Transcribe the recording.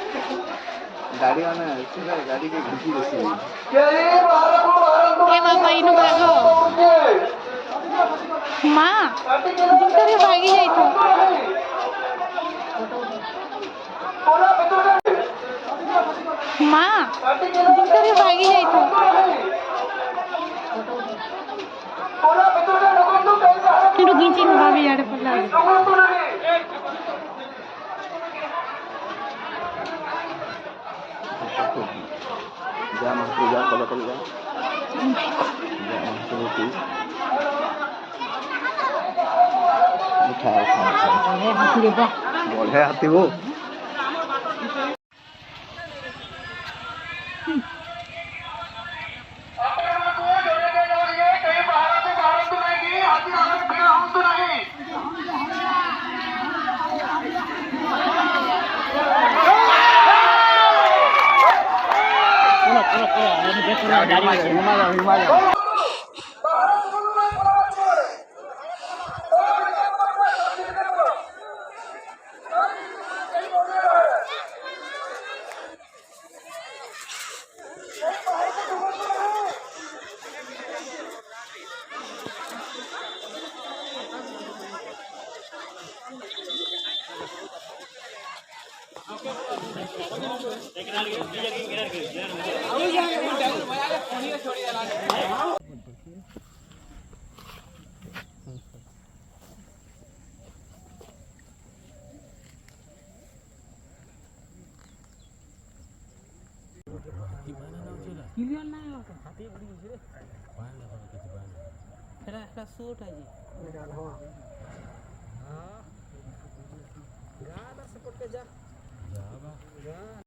गाड़ी आना है सीधा गाड़ी के घुसी बसी ए बाबा इनु भागो माँ दूसरे भागी जाई तो माँ दूसरे भागी जाई तो इनु गिंची में भाभी यार पल्ला जा मास्टर जा फॉलो कर जा मास्टर की उठा हाथी रे बा बोल है हाथी वो Himalaya Kilian na yo. Hati beri je. Bana bana ke bana. Kena shoot aja. Ha. Ga ada support ke ja. Ja ba.